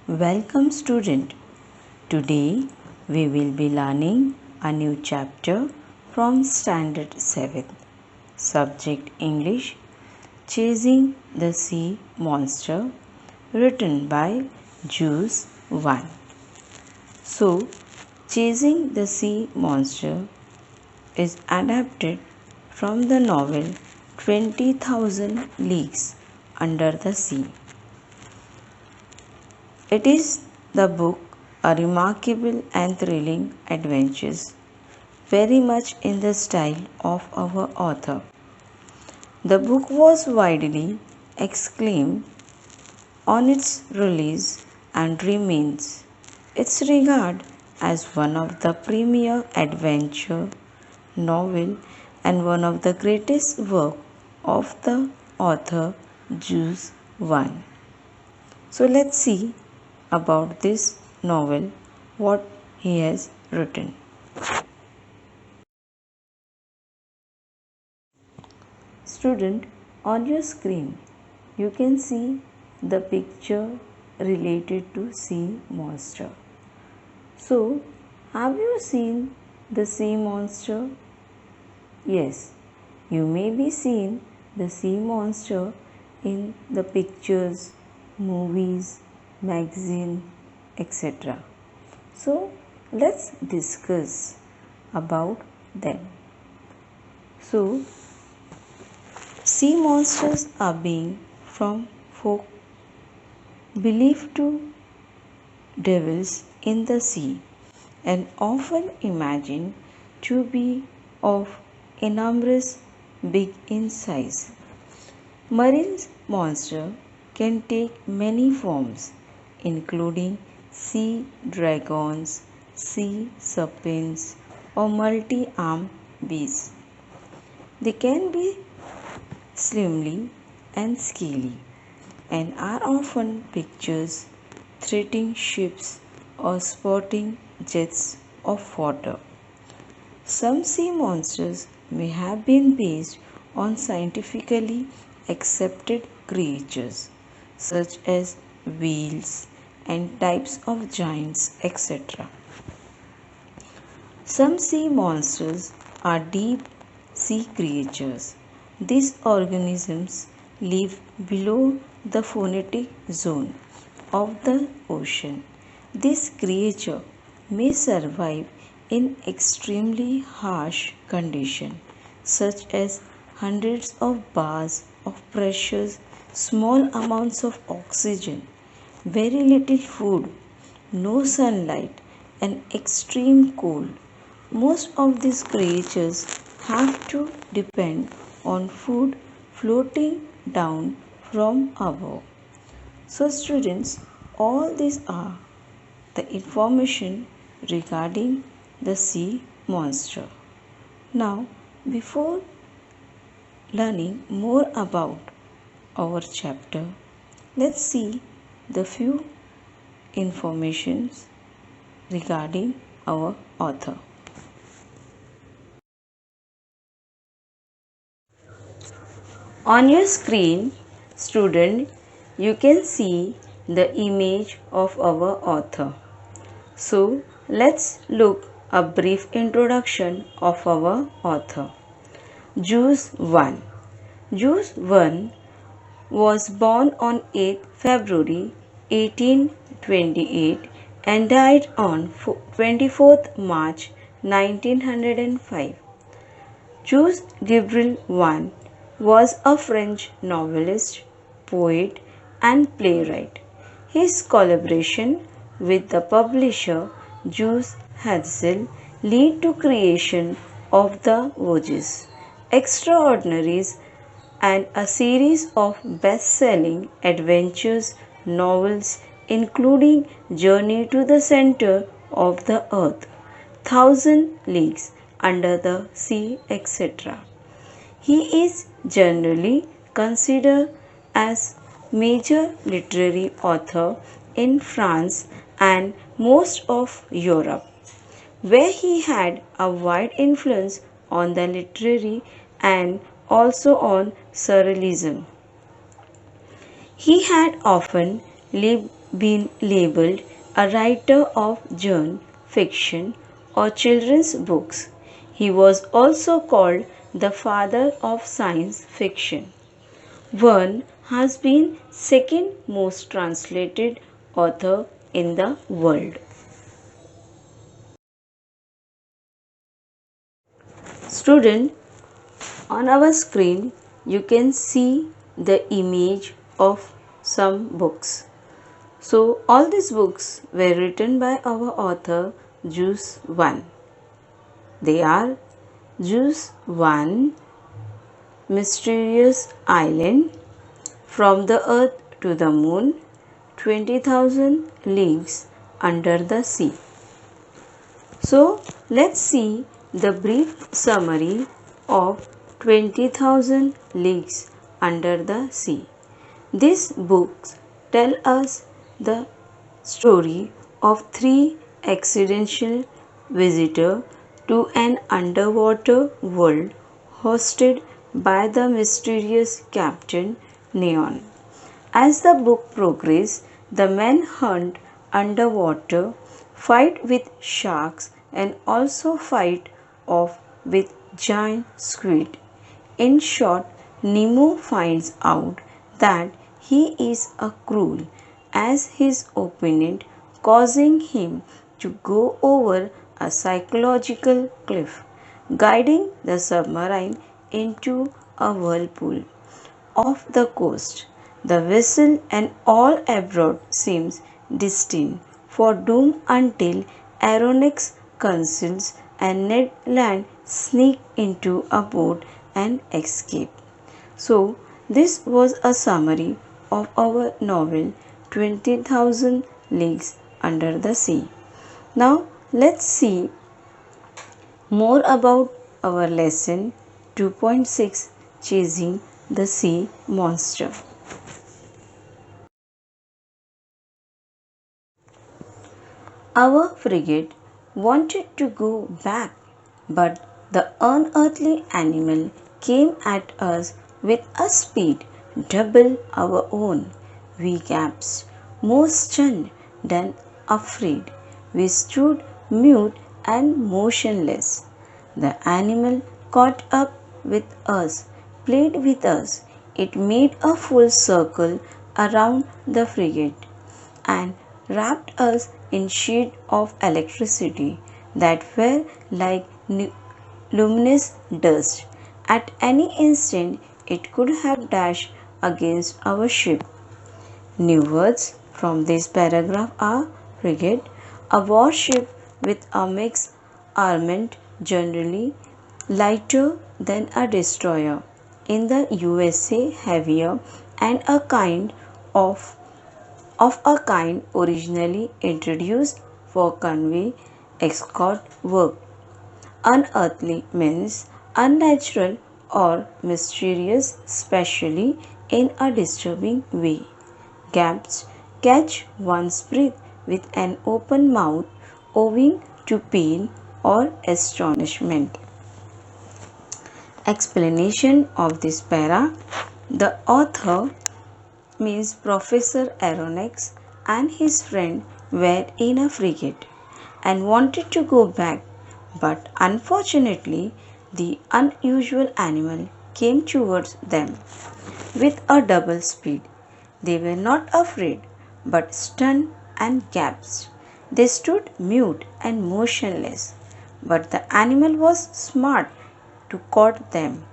Welcome student. Today we will be learning a new chapter from Standard 7. Subject English, Chasing the Sea Monster, written by Juice 1. So, Chasing the Sea Monster is adapted from the novel 20,000 Leagues Under the Sea. It is the book a remarkable and thrilling adventures, very much in the style of our author. The book was widely acclaimed on its release and remains its regarded as one of the premier adventure novel and one of the greatest work of the author Juice 1. So let's see about this novel, what he has written. Student, on your screen you can see the picture related to sea monster. So, have you seen the sea monster? Yes, you may be seen the sea monster in the pictures, movies, magazine, etc. So, let's discuss about them. So, sea monsters are being from folk believed to devils in the sea and often imagined to be of enormous big in size. Marine monster can take many forms including sea dragons, sea serpents or multi-armed beasts. They can be slimly and scaly and are often pictured threatening ships or spouting jets of water. Some sea monsters may have been based on scientifically accepted creatures such as whales and types of giants, etc. Some sea monsters are deep sea creatures. These organisms live below the phonetic zone of the ocean. This creature may survive in extremely harsh conditions such as hundreds of bars of pressure, small amounts of oxygen, very little food, no sunlight, and extreme cold. Most of these creatures have to depend on food floating down from above. So students, all these are the information regarding the sea monster. Now, before learning more about our chapter, let's see the few informations regarding our author. On your screen, student, you can see the image of our author. So, let's look a brief introduction of our author. Juice 1. Juice 1 was born on 8 February 1828 and died on 24th March 1905. Jules Gabriel I was a French novelist, poet, and playwright. His collaboration with the publisher Jules Hetzel led to creation of the Voyages, Extraordinaries, and a series of best-selling adventures novels including Journey to the Center of the Earth, Thousand Leagues Under the Sea, etc. He is generally considered as major literary author in France and most of Europe, where he had a wide influence on the literary and also on surrealism. He had often lived been labeled a writer of genre fiction or children's books. He was also called the father of science fiction. Verne has been second most translated author in the world. Student, on our screen you can see the image of some books. So all these books were written by our author Jules Verne. They are Jules Verne, Mysterious Island, From the Earth to the Moon, 20,000 Leagues Under the Sea. So let's see the brief summary of 20,000 Leagues Under the Sea. These books tell us the story of three accidental visitors to an underwater world hosted by the mysterious Captain Neon. As the book progresses, the men hunt underwater, fight with sharks, and also fight off with giant squid. In short, Nemo finds out that he is a cruel as his opponent, causing him to go over a psychological cliff, guiding the submarine into a whirlpool. Off the coast, the vessel and all aboard seems destined for doom until Aronnax conceals and Ned Land sneak into a boat and escape. So, this was a summary of our novel 20,000 Leagues Under the Sea. Now, let's see more about our lesson 2.6 Chasing the Sea Monster. Our frigate wanted to go back, but the unearthly animal came at us with a speed double our own. We gasped, more stunned than afraid. We stood mute and motionless. The animal caught up with us, played with us. It made a full circle around the frigate and wrapped us in sheets of electricity that were like luminous dust. At any instant, it could have dashed against our ship. New words from this paragraph are frigate, a warship with a mixed armament generally lighter than a destroyer. In the USA, heavier and of a kind originally introduced for convoy escort work. Unearthly means unnatural or mysterious, especially in a disturbing way. Gaps catch one's breath with an open mouth owing to pain or astonishment. Explanation of this para. The author means Professor Aronnax and his friend were in a frigate and wanted to go back, but unfortunately the unusual animal came towards them with a double speed. They were not afraid, but stunned and gasped. They stood mute and motionless, but the animal was smart to court them.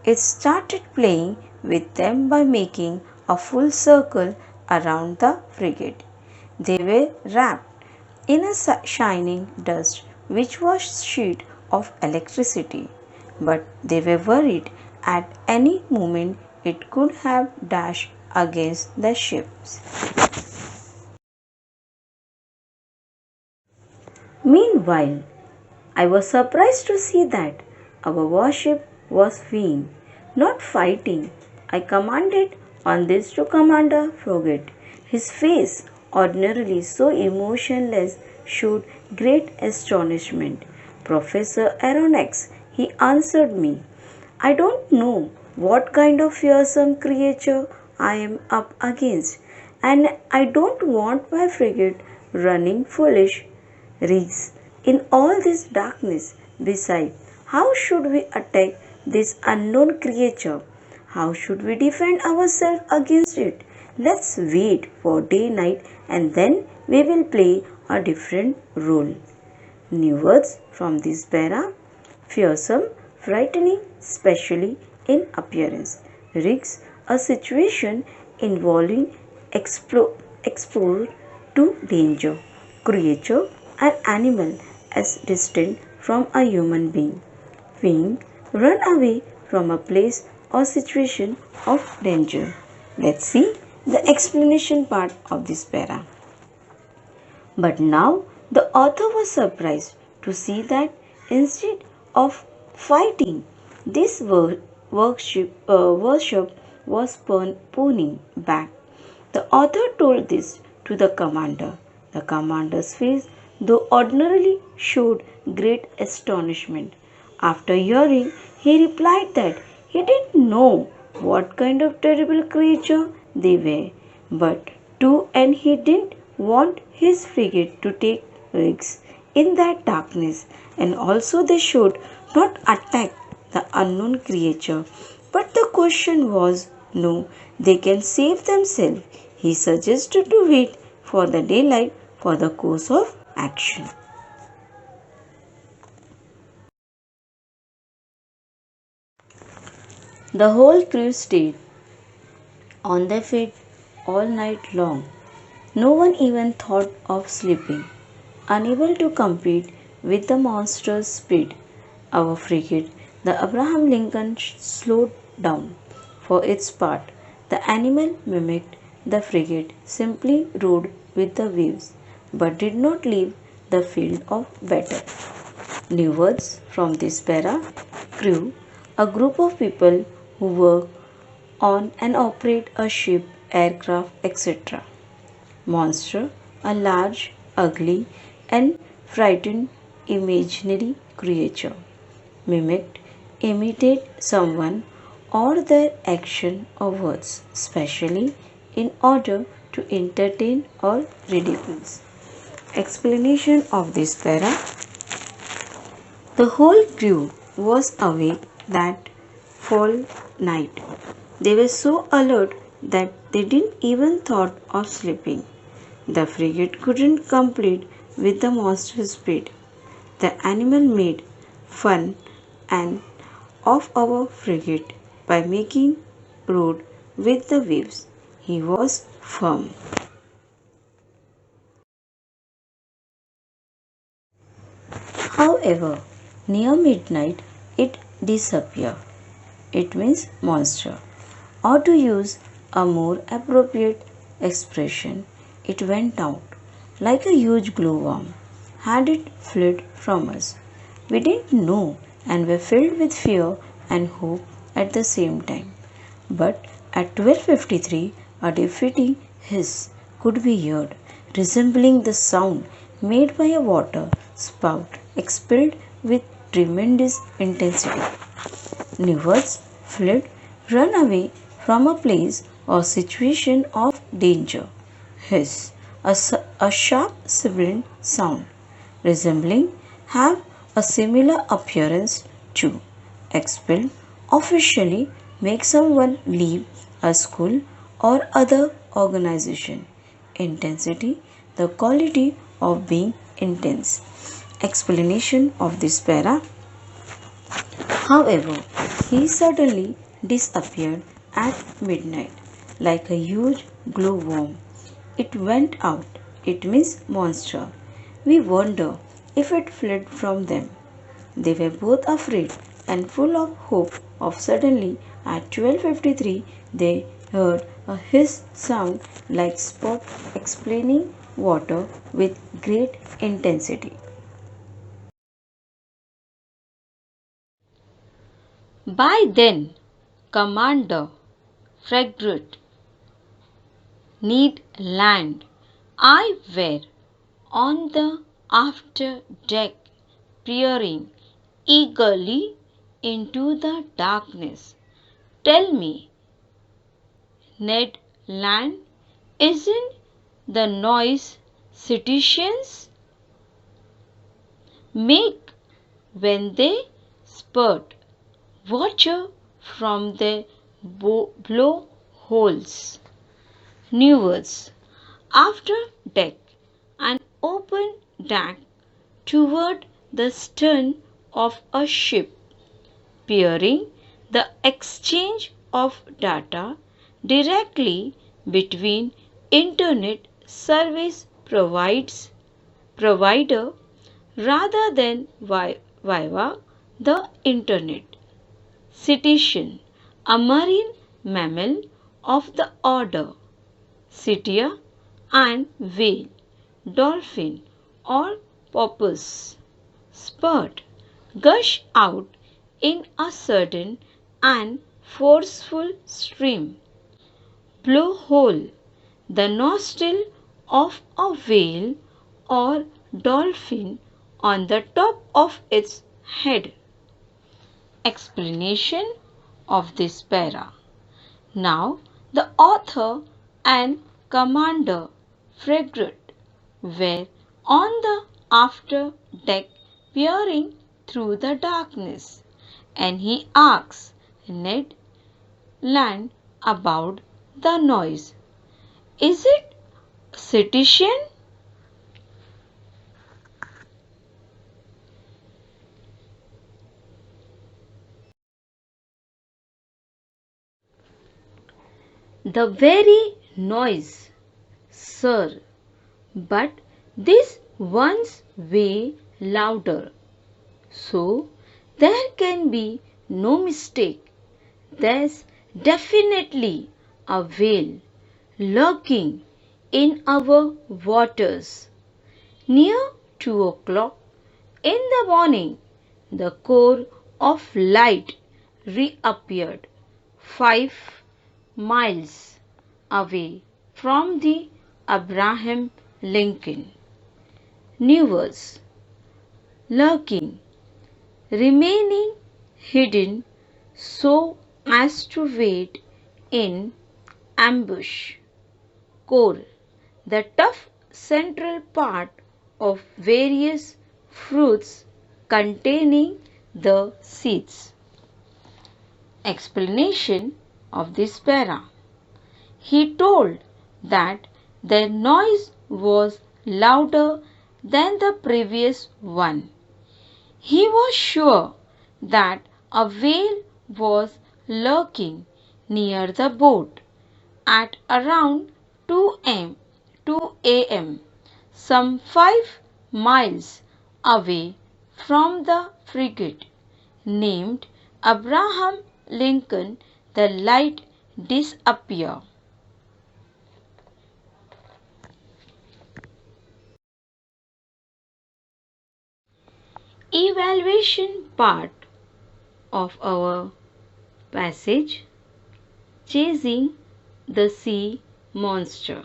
It started playing with them by making a full circle around the frigate. They were wrapped in a shining dust which was sheet of electricity, but they were worried at any moment it could have dashed against the ships. Meanwhile, I was surprised to see that our warship was fleeing, not fighting. I commanded on this to Commander Frogate. His face, ordinarily so emotionless, showed great astonishment. Professor Aronnax, he answered me. I don't know what kind of fearsome creature I am up against. and I don't want my frigate running foolish risks in all this darkness. Besides, how should we attack this unknown creature? How should we defend ourselves against it? Let's wait for day night and then we will play a different role. New words from this para: fearsome, frightening, especially in appearance. Risks, a situation involving exposure to danger. Creature, an animal as distinct from a human being. Being, run away from a place or situation of danger. Let's see the explanation part of this para. But now the author was surprised to see that instead of fighting, this worship was pawning back. The author told this to the commander. The commander's face, though ordinarily, showed great astonishment. After hearing, he replied that he didn't know what kind of terrible creature they were, but too, and he didn't want his frigate to take risks in that darkness, and also they should not attack the unknown creature. But the question was, no, they can save themselves. He suggested to wait for the daylight for the course of action. The whole crew stayed on their feet all night long. No one even thought of sleeping. Unable to compete with the monster's speed, our frigate, the Abraham Lincoln, slowed down. For its part, the animal mimicked the frigate, simply rode with the waves, but did not leave the field of battle. New words from this para: crew, a group of people who work on and operate a ship, aircraft, etc. Monster, a large, ugly, and frightened imaginary creature. Mimicked, imitate someone or their action or words, especially in order to entertain or ridicule. Explanation of this para: the whole crew was awake that fall night. They were so alert that they didn't even thought of sleeping. The frigate couldn't compete with the monster's speed. The animal made fun and of our frigate by making road with the waves. He was firm. However, near midnight it disappeared. It means monster. Or to use a more appropriate expression, it went out like a huge glowworm. Had it fled from us? We didn't know and were filled with fear and hope at the same time. But at 12:53, a defeating hiss could be heard, resembling the sound made by a water spout expelled with tremendous intensity. New words: fled, run away from a place or situation of danger. Hiss, a sharp sibilant sound, resembling, have a similar appearance to. Expel, officially make someone leave a school or other organization. Intensity, the quality of being intense. Explanation of this para: however, he suddenly disappeared at midnight like a huge glowworm. It went out. It means monster. We wonder if it fled from them. They were both afraid and full of hope of suddenly at 12:53 they heard a hiss sound like spot explaining water with great intensity. By then, Commander Frigate need land. I were on the after deck, peering eagerly into the darkness. Tell me, Ned Land, Isn't the noise cetaceans make when they spurt water from their blowholes? New words. After deck, an open deck toward the stern of a ship, peering the exchange of data directly between internet service provider rather than via the internet. Cetacean, a marine mammal of the order Cetia and whale, dolphin or porpoise, spurt, gush out in a sudden and forceful stream. Blowhole, the nostril of a whale or dolphin on the top of its head. Explanation of this para. Now, the author and commander frigate were on the after deck peering through the darkness, and he asks Ned Land about the noise. Is it cetacean? The very noise, sir, but this one's way louder. So there can be no mistake. There's definitely a whale lurking in our waters. Near 2 o'clock in the morning, the core of light reappeared 5 miles away from the Abraham Lincoln. New verse. Lurking, remaining hidden so as to wait in ambush. Core, the tough central part of various fruits containing the seeds. Explanation of this para. He told that their noise was louder than the previous one. He was sure that a whale was lurking near the boat at around 2 a.m., some 5 miles away from the frigate named Abraham Lincoln. The light disappeared. Evaluation part of our passage, Chasing the Sea Monster.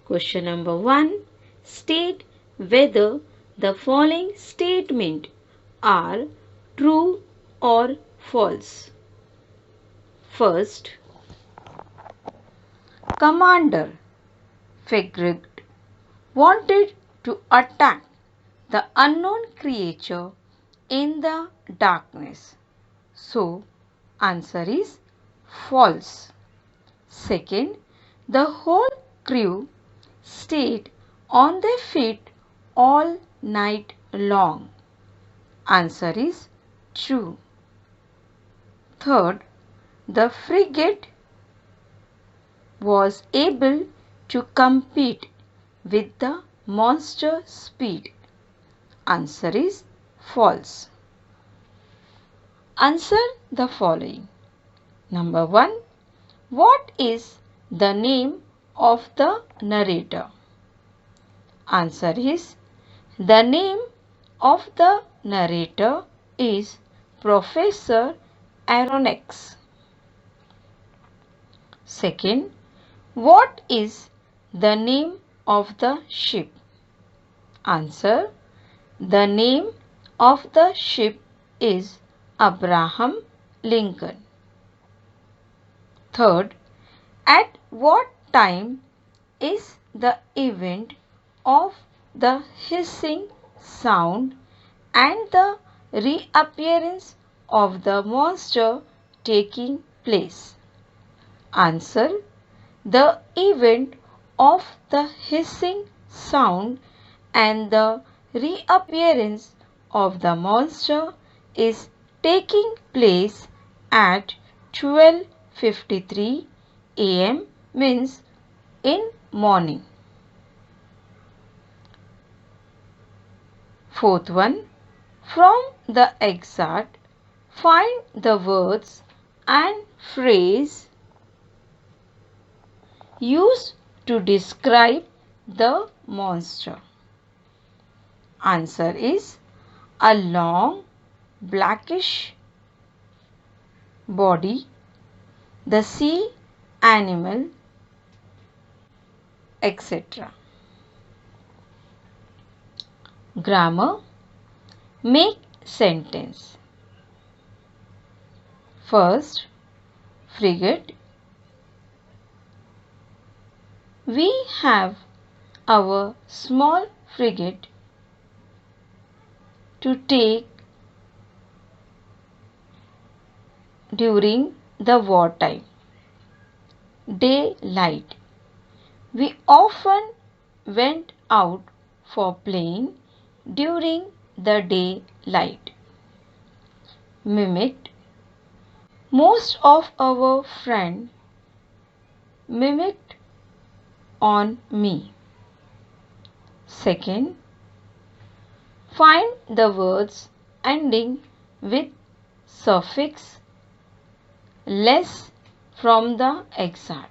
Question number 1. State whether the following statements are true or false. First, Commander Frigate wanted to attack the unknown creature in the darkness. So, answer is false. Second, the whole crew stayed on their feet all night long. Answer is true. Third, the frigate was able to compete with the monster speed. Answer is false. Answer the following. Number 1. What is the name of the narrator? Answer is, the name of the narrator is Professor Aronnax. Second, what is the name of the ship? Answer, the name of the ship is Abraham Lincoln. Third, at what time is the event of the hissing sound and the reappearance of the monster taking place? Answer: the event of the hissing sound and the reappearance of the monster is taking place at 12:53 am, means in morning. Fourth one, from the excerpt, find the words and phrase used to describe the monster. Answer is a long blackish body, the sea animal, etc. Grammar. Make sentence. First, frigate. We have our small frigate to take during the wartime. Daylight. We often went out for playing during the daylight. Mimicked. Most of our friends mimicked on me. Second, find the words ending with suffix less from the excerpt.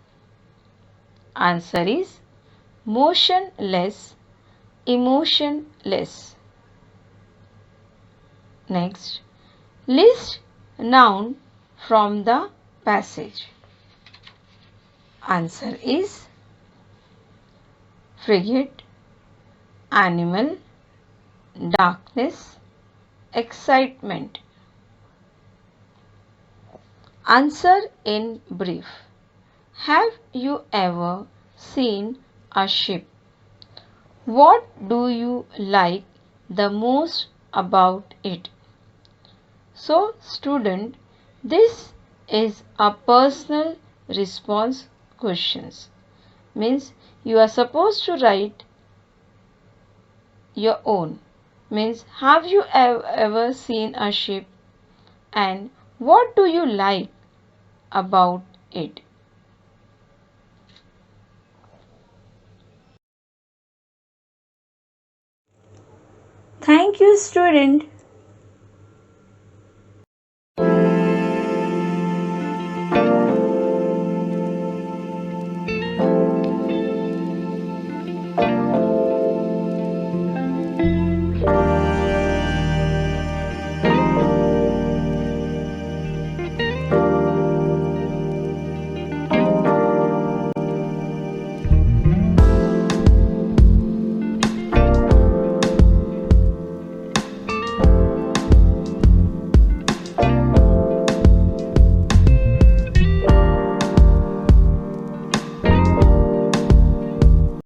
Answer is motionless, emotionless. Next, list noun from the passage. Answer is frigate, animal, darkness, excitement. Answer in brief. Have you ever seen a ship? What do you like the most about it? So, student, this is a personal response questions. Means you are supposed to write your own. Means have you ever seen a ship and what do you like about it? Thank you, student.